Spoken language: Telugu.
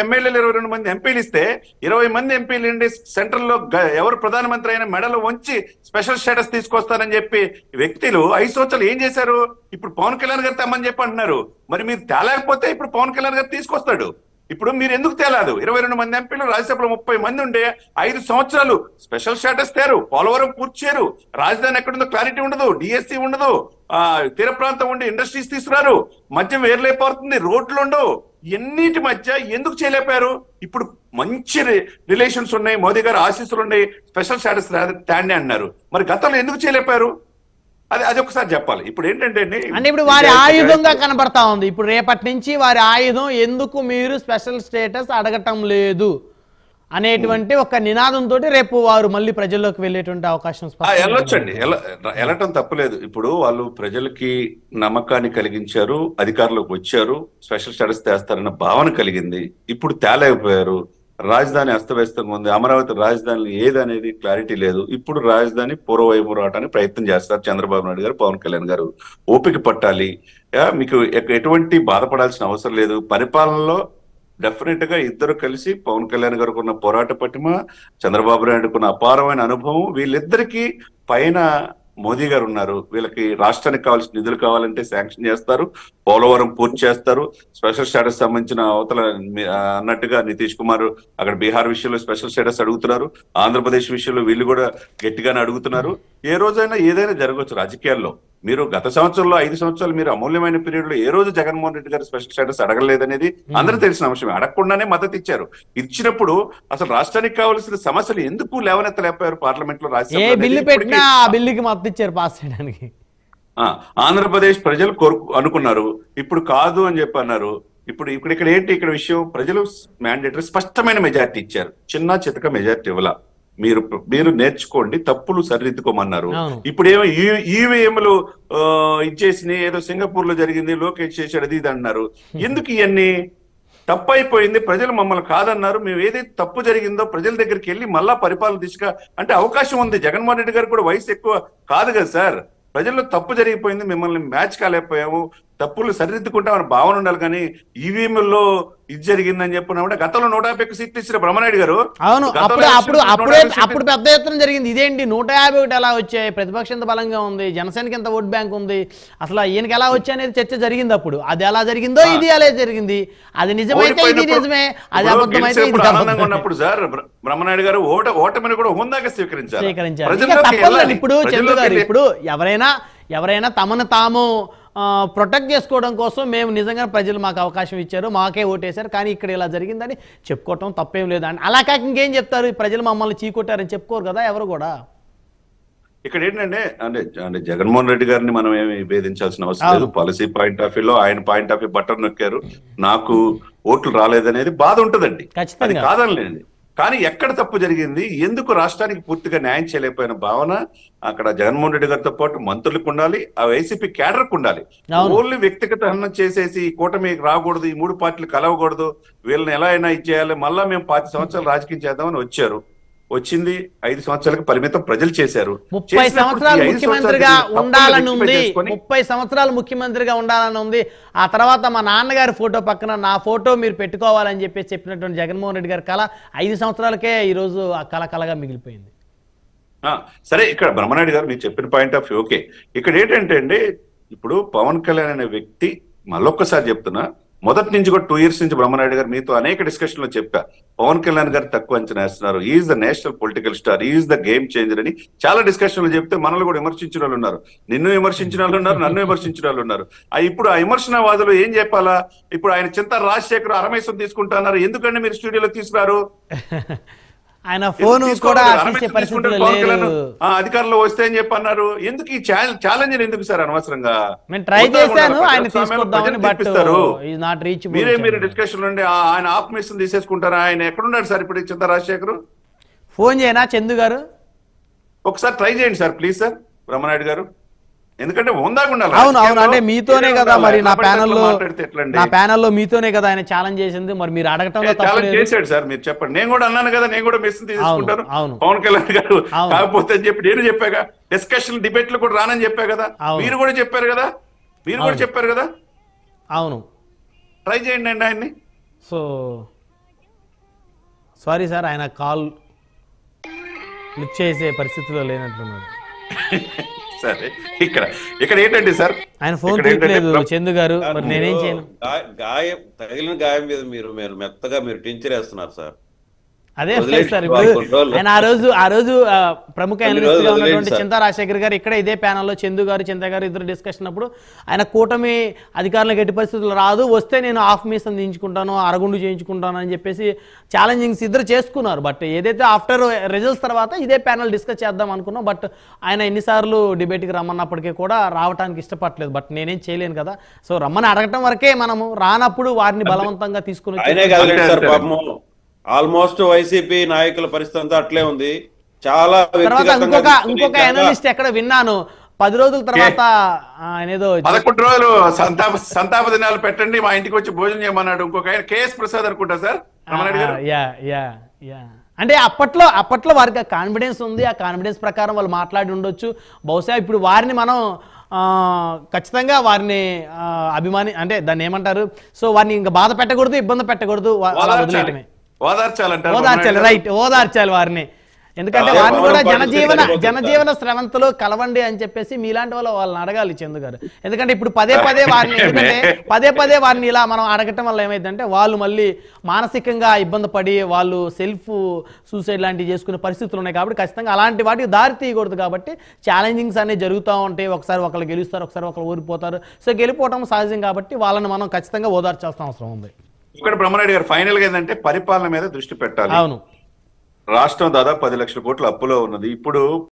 ఎమ్మెల్యేలు 22 మంది ఎంపీలు ఇస్తే 20 మంది ఎంపీలు ఉండి సెంట్రల్ లో ఎవరు ప్రధానమంత్రి అయిన మెడలో వంచి స్పెషల్ స్టేటస్ తీసుకొస్తారని చెప్పి వ్యక్తులు 5 సంవత్సరాలు ఏం చేశారు? ఇప్పుడు పవన్ కళ్యాణ్ గారు తెమ్మని చెప్పి అంటున్నారు. మరి మీరు తేలేకపోతే ఇప్పుడు పవన్ కళ్యాణ్ గారు తీసుకొస్తాడు. ఇప్పుడు మీరు ఎందుకు తేలాదు? 22 మంది ఎంపీలు, రాజ్యసభలో 30 మంది ఉండే 5 సంవత్సరాలు స్పెషల్ స్టేటస్ తేరు, పోలవరం పూర్తి చేయరు, రాజధాని ఎక్కడుందో క్లారిటీ ఉండదు, డిఎస్సి ఉండదు, తీర ప్రాంతం ఉండి ఇండస్ట్రీస్ తీసుకురారు, మధ్య వేర్లేకపోతుంది, రోడ్లు ఉండవు. ఎన్నిటి మధ్య ఎందుకు చేయలేపారు? ఇప్పుడు మంచి రిలేషన్స్ ఉన్నాయి, మోదీ గారు ఆశీస్సులు ఉన్నాయి, స్పెషల్ స్టేటస్ తేండి అన్నారు. మరి గతంలో ఎందుకు చేయలేపారు? అది ఒకసారి చెప్పాలి. ఇప్పుడు ఏంటంటే అంటే ఇప్పుడు వారి ఆయుధంగా కనబడతా ఉంది. ఇప్పుడు రేపటి నుంచి వారి ఆయుధం ఎందుకు మీరు స్పెషల్ స్టేటస్ అడగటం లేదు అనేటువంటి ఒక నినాదంతో రేపు వారు మళ్ళీ ప్రజల్లోకి వెళ్ళేటువంటి అవకాశం వెళ్ళొచ్చండి. వెళ్ళటం తప్పులేదు. ఇప్పుడు వాళ్ళు ప్రజలకి నమ్మకాన్ని కలిగించారు, అధికారంలోకి వచ్చారు, స్పెషల్ స్టేటస్ తెస్తారన్న భావన కలిగింది. ఇప్పుడు తేలేకపోయారు. రాజధాని అస్తవ్యస్తంగా ఉంది, అమరావతి రాజధాని ఏదనేది క్లారిటీ లేదు. ఇప్పుడు రాజధాని పూర్వవైపు రావడానికి ప్రయత్నం చేస్తారు చంద్రబాబు నాయుడు గారు, పవన్ కళ్యాణ్ గారు. ఓపిక పట్టాలి. మీకు ఎటువంటి బాధపడాల్సిన అవసరం లేదు. పరిపాలనలో డెఫినెట్ గా ఇద్దరు కలిసి, పవన్ కళ్యాణ్ గారికి ఉన్న పోరాట పటిమ, చంద్రబాబు నాయుడుకు ఉన్న అపారమైన అనుభవం, వీళ్ళిద్దరికీ పైన మోదీ గారు ఉన్నారు. వీళ్ళకి రాష్ట్రానికి కావాల్సిన నిధులు కావాలంటే శాంక్షన్ చేస్తారు, పోలవరం పూర్తి చేస్తారు. స్పెషల్ స్టేటస్ సంబంధించిన అవతల అన్నట్టుగా నితీష్ కుమార్ అక్కడ బీహార్ విషయంలో స్పెషల్ స్టేటస్ అడుగుతున్నారు, ఆంధ్రప్రదేశ్ విషయంలో వీళ్ళు కూడా గట్టిగానే అడుగుతున్నారు. ఏ రోజైనా ఏదైనా జరగవచ్చు రాజకీయాల్లో. మీరు గత సంవత్సరంలో 5 సంవత్సరాలు మీరు అమూల్యమైన పీరియడ్ లో ఏ రోజు జగన్మోహన్ రెడ్డి గారు స్పెషల్ స్టేటస్ అడగలేదనేది అందరూ తెలిసిన అంశమే. అడగకుండానే మద్దతు ఇచ్చారు. ఇచ్చినప్పుడు అసలు రాష్ట్రానికి కావాల్సిన సమస్యలు ఎందుకు లేవనెత్తలేపారు పార్లమెంట్ లో? ఆంధ్రప్రదేశ్ ప్రజలు అనుకున్నారు, ఇప్పుడు కాదు అని చెప్పి అన్నారు. ఇప్పుడు ఇక్కడ ఏంటి ఇక్కడ విషయం? ప్రజలు మ్యాండేటరీ స్పష్టమైన మెజార్టీ ఇచ్చారు, చిన్న చితక మెజార్టీ ఇవ్వాల. మీరు నేర్చుకోండి, తప్పులు సరిదిద్దుకోమన్నారు. ఇప్పుడు ఏమో ఈవీఎంలు ఇచ్చేసి ఏదో సింగపూర్ లో జరిగింది, లోకేష్ చేశాడు, అది ఇది అన్నారు. ఎందుకు ఇవన్నీ? తప్పు అయిపోయింది, ప్రజలు మమ్మల్ని కాదన్నారు, మేము ఏదైతే తప్పు జరిగిందో ప్రజల దగ్గరికి వెళ్ళి మళ్ళా పరిపాలన దిశగా అంటే అవకాశం ఉంది. జగన్మోహన్ రెడ్డి గారు కూడా వయసు ఎక్కువ కాదు కదా సార్. ప్రజల్లో తప్పు జరిగిపోయింది, మిమ్మల్ని మ్యాచ్ కాలేకపోయాము, తప్పులు సరిదిద్దుకుంటామని భావన ఉండాలి. కానీ ఈవీఎంలో ఇది జరిగిందని చెప్పిన గతంలో 151 సీట్లు ఇచ్చిన బ్రహ్మనాయుడు గారు. అవును, అప్పుడు పెద్ద ఎత్తున జరిగింది. ఇదేంటి 151 ఎలా వచ్చాయి? ప్రతిపక్షం ఎంత బలంగా ఉంది, జనసేనకి ఎంత ఓట్ బ్యాంక్ ఉంది, అసలు ఈయనకి ఎలా వచ్చాయి అనేది చర్చ జరిగింది. అప్పుడు అది ఎలా జరిగిందో ఇది అలా జరిగింది. అది నిజమైతే ఇది నిజమే, అది అబద్ధమైతే ఇది అబద్ధం. ఉన్నప్పుడు సార్ బ్రహ్మనాయుడు గారు ఓటమిని కూడా హోందాగా స్వీకరించారు. ఇప్పుడు చంద్ర గారు, ఇప్పుడు ఎవరైనా తమను తాము ప్రొటెక్ట్ చేసుకోవడం కోసం మేము నిజంగా ప్రజలు మాకు అవకాశం ఇచ్చారు, మాకే ఓటేశారు, కానీ ఇక్కడ ఇలా జరిగిందని చెప్పుకోవటం తప్పేం లేదు అని. అలా కాక ఇంకేం చెప్తారు? ప్రజలు మమ్మల్ని చీకొట్టారని చెప్పుకోరు కదా ఎవరు కూడా. ఇక్కడ ఏంటంటే అంటే జగన్మోహన్ రెడ్డి గారిని మనం ఏమి భేదించాల్సిన అవసరం లేదు. పాలసీ పాయింట్ ఆఫ్ వ్యూలో ఆయన పాయింట్ ఆఫ్ వ్యూ బటన్ నొక్కారు, నాకు ఓట్లు రాలేదనేది బాధ ఉంటదండి, అది కాదనలేండి. కానీ ఎక్కడ తప్పు జరిగింది, ఎందుకు రాష్ట్రానికి పూర్తిగా న్యాయం చేయలేకపోయిన భావన అక్కడ జగన్మోహన్ రెడ్డి గారితో పాటు మంత్రులకు ఉండాలి, ఆ వైసీపీ క్యాడర్కు ఉండాలి. ఓన్లీ వ్యక్తిగత హనం చేసేసి కూటమి రాకూడదు, ఈ 3 పార్టీలు కలవకూడదు, వీళ్ళని ఎలా అయినా ఇచ్చేయాలి, మళ్ళా మేము 10 సంవత్సరాలు రాజకీయం చేద్దామని వచ్చారు. వచ్చింది 5 సంవత్సరాలకు పరిమితం ప్రజలు చేశారు. 30 సంవత్సరాలు ముఖ్యమంత్రిగా ఉండాలని ఉంది, 30 సంవత్సరాలు ముఖ్యమంత్రిగా ఉండాలని ఉంది. ఆ తర్వాత మా నాన్నగారి ఫోటో పక్కన నా ఫోటో మీరు పెట్టుకోవాలని చెప్పేసి చెప్పినటువంటి జగన్మోహన్ రెడ్డి గారి కళ 5 సంవత్సరాలకే ఈ రోజు ఆ కళగా మిగిలిపోయింది. సరే, ఇక్కడ బ్రహ్మనాయుడు గారు మీరు చెప్పిన పాయింట్ ఆఫ్ వ్యూ ఓకే. ఇక్కడ ఏంటంటే అండి, ఇప్పుడు పవన్ కళ్యాణ్ అనే వ్యక్తి, మళ్ళొక్కసారి చెప్తున్నా, మొదటి నుంచి కూడా 2 years నుంచి బ్రహ్మనాయుడు గారు మీతో అనేక డిస్కషన్ లో చెప్పా, పవన్ కళ్యాణ్ గారు తక్కువ అంచనా వేస్తున్నారు, is the national political star, is the game changer అని చాలా డిస్కషన్లు చెప్తే మనల్ని కూడా విమర్శించిన వాళ్ళు ఉన్నారు, నిన్ను విమర్శించిన వాళ్ళు ఉన్నారు, నన్ను విమర్శించిన వాళ్ళు ఉన్నారు. ఇప్పుడు ఆ విమర్శనవాదులు ఏం చెప్పాలా? ఇప్పుడు ఆయన చింత రాజశేఖర్ అరమేశ్వరం తీసుకుంటున్నారు, ఎందుకంటే మీరు స్టూడియోలో తీసుకురారు? ఆయన ఫోన్ కూడా అధికారంలో వస్తే అని చెప్పి అన్నారు. ఎందుకు ఈ ఛాలెంజ్ ఎందుకు సార్ అనవసరంగా? మీరు డిస్కషన్ నుండి ఆయన ఆత్మీయం తీసేసుకుంటారా? ఆయన ఎక్కడున్నాడు సార్ ఇప్పుడు చింత రాజశేఖర్? ఫోన్ చేయనా చందు గారు? ఒకసారి ట్రై చేయండి సార్ ప్లీజ్ సార్ బ్రహ్మనాయుడు గారు, ఎందుకంటే ఉందాకుండా. అవును, అంటే మీతోనే కదా మరి నా ప్యానల్లో మీతోనే కదా ఆయన ఛాలెంజ్ చేసింది, మరి మీరు అడగటం చేశాడు సార్. మీరు చెప్పండి, నేను కూడా అన్నాను కదా, నేను కూడా మెసేజ్ తీసుకుంటాను పవన్ కళ్యాణ్ గారు కాకపోతే అని చెప్పి నేను చెప్పాగా, డిస్కషన్ డిబేట్లు కూడా రానని చెప్పా కదా, మీరు కూడా చెప్పారు కదా, అవును, ట్రై చేయండి అండి ఆయన్ని. సో సారీ సార్, ఆయన కాల్ లిఫ్ట్ చేసే పరిస్థితిలో లేనట్లున్నాడు. సరే, ఇక్కడ ఇక్కడ ఏంటంటే సార్, ఆయన ఫోన్ ఇక్కడ ఏంటంటే తీయట్లేదు చందు గారు, మరి నేనేం చేయను. గాయం తగిలిన గాయం మీద మీరు మెత్తగా మీరు టించర్ వేస్తున్నారు సార్. అదే సార్, ఇప్పుడు ఆయన ఆ రోజు ప్రముఖ అనలిస్ట్ గా ఉన్నటువంటి చింతా రాజశేఖర్ గారు ఇక్కడ ఇదే ప్యానల్లో చందు గారు చింత గారు ఇద్దరు డిస్కషన్ అప్పుడు ఆయన కూటమి అధికారులకు ఎట్టి పరిస్థితులు రాదు, వస్తే నేను హాఫ్ మీసం దించుకుంటాను, అరగుండు చేయించుకుంటాను అని చెప్పేసి ఛాలెంజింగ్స్ ఇద్దరు చేసుకున్నారు. బట్ ఏదైతే ఆఫ్టర్ రిజల్ట్స్ తర్వాత ఇదే ప్యానల్ డిస్కస్ చేద్దాం అనుకున్నాం. బట్ ఆయన ఎన్నిసార్లు డిబేట్కి రమ్మన్నప్పటికీ కూడా రావడానికి ఇష్టపడలేదు. బట్ నేనేం చేయలేను కదా, సో రమ్మని అడగటం వరకే మనము, రానప్పుడు వారిని బలవంతంగా తీసుకుని ఆల్మోస్ట్ వైసీపీ నాయకుల పరిస్థితి అంతా అట్లే ఉంది. చాలా ఇంకొక అనలిస్ట్ ఎక్కడ విన్నాను, 10 రోజుల తర్వాత ఏదో 11 రోజులు సంతాప దినాలు పెట్టండి, మా ఇంటికి వచ్చి భోజనం చేయమన్నాడు. ఇంకొక ఆయన కేఎస్ ప్రసాద్ అనుకుంటా సార్, రమణారెడ్డి గారు. అంటే అప్పట్లో వారికి ఆ కాన్ఫిడెన్స్ ఉంది, ఆ కాన్ఫిడెన్స్ ప్రకారం వాళ్ళు మాట్లాడి ఉండొచ్చు. బహుశా ఇప్పుడు వారిని మనం ఖచ్చితంగా వారిని అంటే దాన్ని ఏమంటారు, సో వారిని ఇంకా బాధ పెట్టకూడదు, ఇబ్బంది పెట్టకూడదు, వదిలేయటమే. ఓదార్చాలి, రైట్, ఓదార్చాలి వారిని. ఎందుకంటే వారిని కూడా జనజీవన స్రవంతిలో కలవండి అని చెప్పేసి మీలాంటి వాళ్ళని అడగాలి చందు గారు. ఎందుకంటే ఇప్పుడు పదే పదే వారిని ఇలా మనం అడగటం వల్ల ఏమైందంటే వాళ్ళు మళ్ళీ మానసికంగా ఇబ్బంది పడి వాళ్ళు సెల్ఫ్ సూసైడ్ లాంటివి చేసుకునే పరిస్థితులు ఉన్నాయి. కాబట్టి ఖచ్చితంగా అలాంటి వాటికి దారి తీయకూడదు. కాబట్టి ఛాలెంజింగ్స్ అనేవి జరుగుతూ ఉంటాయి. ఒకసారి ఒకళ్ళు గెలుస్తారు, ఒకసారి ఒకళ్ళు ఓడిపోతారు. సో గెలిపోవటం సహజం కాబట్టి వాళ్ళని మనం ఖచ్చితంగా ఓదార్చాల్సిన అవసరం ఉంది. ఇక్కడ బ్రహ్మారెడ్డి గారు ఫైనల్ గా ఏంటంటే పరిపాలన మీద దృష్టి పెట్టాలి. అవును, రాష్ట్రం దాదాపు 10 లక్షల కోట్ల అప్పులో ఉన్నది. ఇప్పుడు